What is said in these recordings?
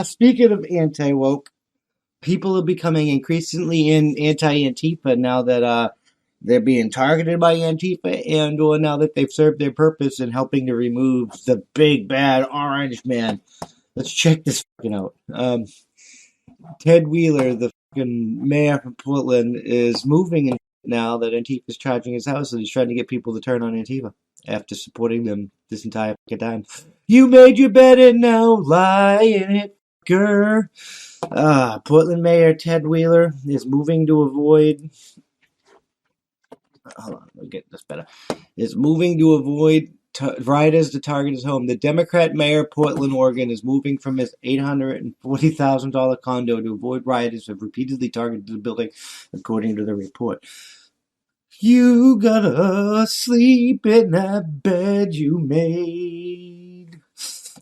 Speaking of anti-woke, people are becoming increasingly anti-Antifa now that they're being targeted by Antifa, and or now that they've served their purpose in helping to remove the big bad orange man. Let's check this fucking out. Ted Wheeler, the fucking mayor from Portland, is moving in now that Antifa is charging his house, and he's trying to get people to turn on Antifa after supporting them this entire fucking time. You made your bed and now lie in it, fucker. Portland Mayor Ted Wheeler is moving to avoid. Hold on, we'll get this better. Is moving to avoid rioters to target his home. The Democrat mayor of Portland, Oregon, is moving from his $840,000 condo to avoid rioters who have repeatedly targeted the building, according to the report. You gotta sleep in that bed you made.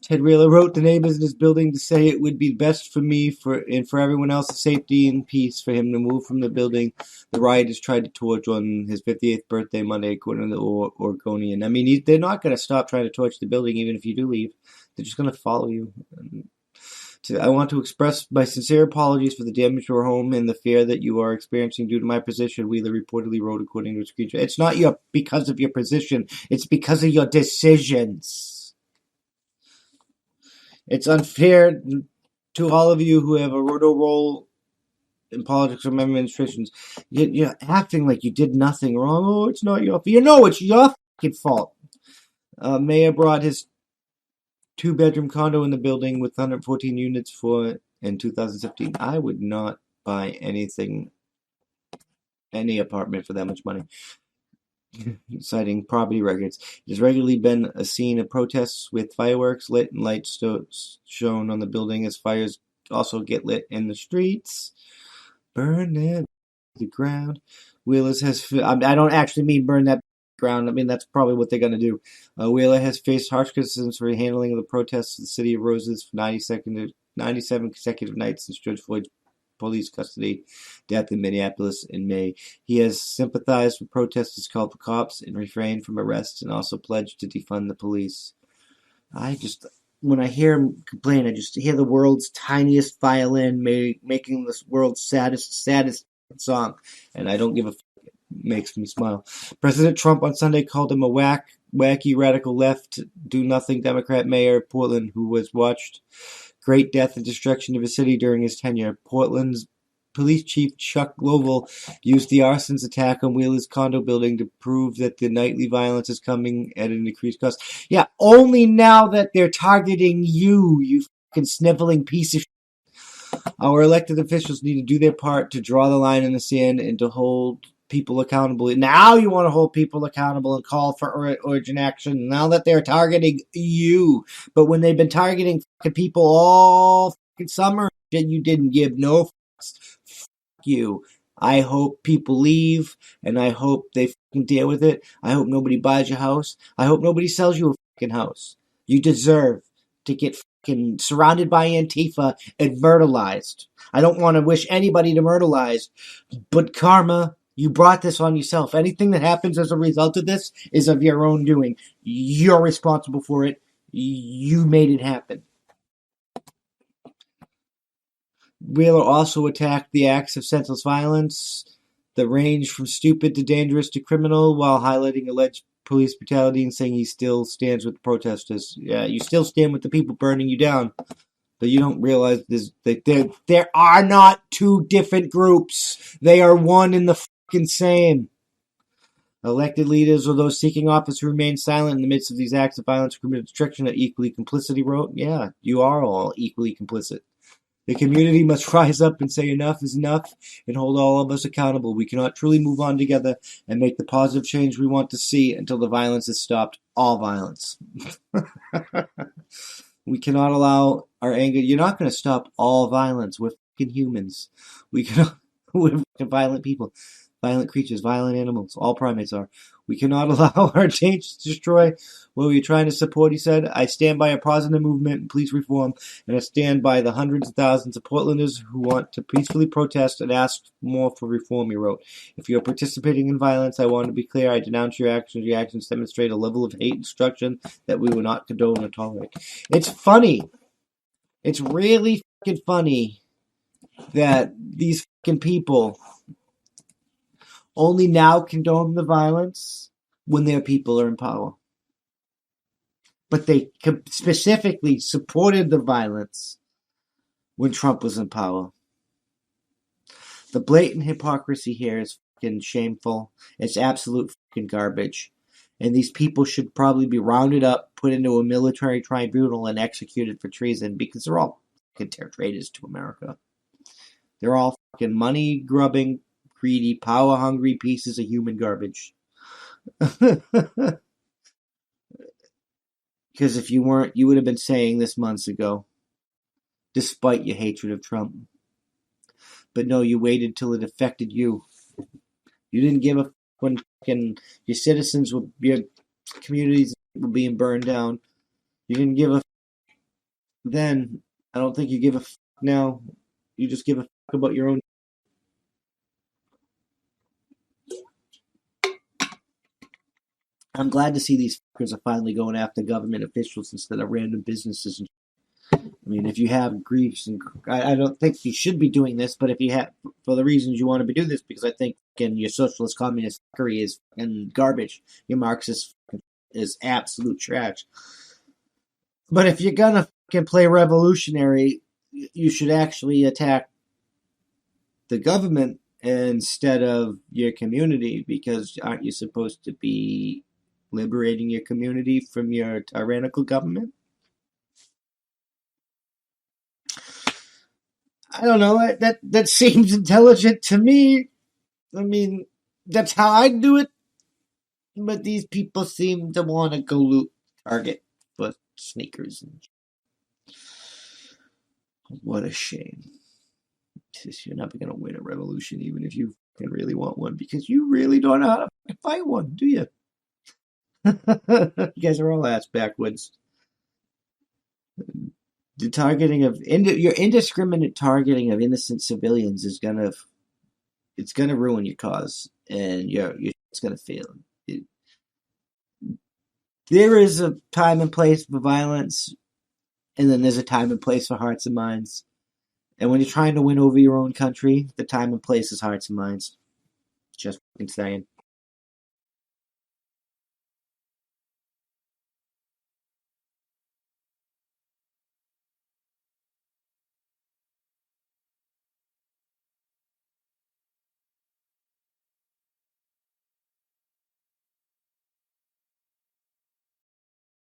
Ted Wheeler wrote the neighbors in his building to say it would be best for me and for everyone else's safety and peace for him to move from the building the rioters tried to torch on his 58th birthday Monday, according to the Oregonian. I mean, they're not going to stop trying to torch the building even if you do leave. They're just going to follow you. I want to express my sincere apologies for the damage to your home and the fear that you are experiencing due to my position, Wheeler reportedly wrote, according to a screenshot. It's not because of your position. It's because of your decisions. It's unfair to all of you who have a role in politics or administrations. You're acting like you did nothing wrong. Oh, it's not your fault. You know it's your fucking fault. Mayor brought his two-bedroom condo in the building with 114 units in 2017. I would not buy any apartment for that much money. Citing property records. It has regularly been a scene of protests with fireworks lit and lights shown on the building as fires also get lit in the streets. Burn that the ground. Wheeler's has. I don't actually mean burn that ground. I mean that's probably what they're going to do. Wheeler has faced harsh criticisms for handling of the protests in the city of Roses for 97 consecutive nights since George Floyd's police custody death in Minneapolis in May. He has sympathized with protesters, called for cops, and refrained from arrests, and also pledged to defund the police. When I hear him complain, I just hear the world's tiniest violin making this world's saddest song, and I don't give a fuck. It makes me smile. President Trump on Sunday called him a wacky radical left, do-nothing Democrat mayor of Portland who has watched great death and destruction of his city during his tenure. Portland's police chief Chuck Lovell used the arson's attack on Wheeler's condo building to prove that the nightly violence is coming at an increased cost. Yeah, only now that they're targeting you fucking sniveling piece of shit. Our elected officials need to do their part to draw the line in the sand and to hold people accountable. Now you want to hold people accountable and call for urgent action now that they're targeting you. But when they've been targeting fucking people all fucking summer, you didn't give no fucks. Fuck you. I hope people leave, and I hope they fucking deal with it. I hope nobody buys your house. I hope nobody sells you a fucking house. You deserve to get fucking surrounded by Antifa and murderized. I don't want to wish anybody to murderized, but karma, you brought this on yourself. Anything that happens as a result of this is of your own doing. You're responsible for it. You made it happen. Wheeler also attacked the acts of senseless violence that range from stupid to dangerous to criminal, while highlighting alleged police brutality and saying he still stands with the protesters. Yeah, you still stand with the people burning you down. But you don't realize that there are not two different groups. They are one and the fucking same. Elected leaders or those seeking office remain silent in the midst of these acts of violence, criminal destruction, are equally complicit, he wrote. Yeah, you are all equally complicit. The community must rise up and say enough is enough and hold all of us accountable. We cannot truly move on together and make the positive change we want to see until the violence is stopped. All violence. We cannot allow our anger. You're not going to stop all violence. We're fucking humans. We're fucking violent people, violent creatures, violent animals. All primates are. We cannot allow our change to destroy what we're trying to support, he said. I stand by a positive movement and police reform, and I stand by the hundreds of thousands of Portlanders who want to peacefully protest and ask more for reform, he wrote. If you're participating in violence, I want to be clear. I denounce your actions. Your actions demonstrate a level of hate and destruction that we will not condone or tolerate. It's funny It's really fucking funny that these fucking people only now condone the violence when their people are in power. But they specifically supported the violence when Trump was in power. The blatant hypocrisy here is fucking shameful. It's absolute fucking garbage. And these people should probably be rounded up, put into a military tribunal, and executed for treason because they're all fucking traitors to America. They're all fucking money grubbing, greedy, power hungry pieces of human garbage. Because if you weren't, you would have been saying this months ago, despite your hatred of Trump. But no, you waited till it affected you. You didn't give a fuck when fucking your citizens, your communities were being burned down. You didn't give a fuck then. I don't think you give a fuck now. You just give a fuck about your own. I'm glad to see these fuckers are finally going after government officials instead of random businesses. I mean, if you have griefs, and I don't think you should be doing this, but if you have, for the reasons you want to be doing this, because I think fucking your socialist communist fuckery is fucking garbage. Your Marxist is absolute trash. But if you're gonna fucking play revolutionary, you should actually attack the government instead of your community, because aren't you supposed to be liberating your community from your tyrannical government? I don't know. That seems intelligent to me. I mean, that's how I'd do it. But these people seem to want to go loot Target for sneakers. What a shame. You're never going to win a revolution, even if you can really want one, because you really don't know how to fight one, do you? You guys are all ass backwards. The targeting of your indiscriminate targeting of innocent civilians is gonna ruin your cause, and it's gonna fail. There is a time and place for violence, and then there's a time and place for hearts and minds. And when you're trying to win over your own country, the time and place is hearts and minds. Just saying.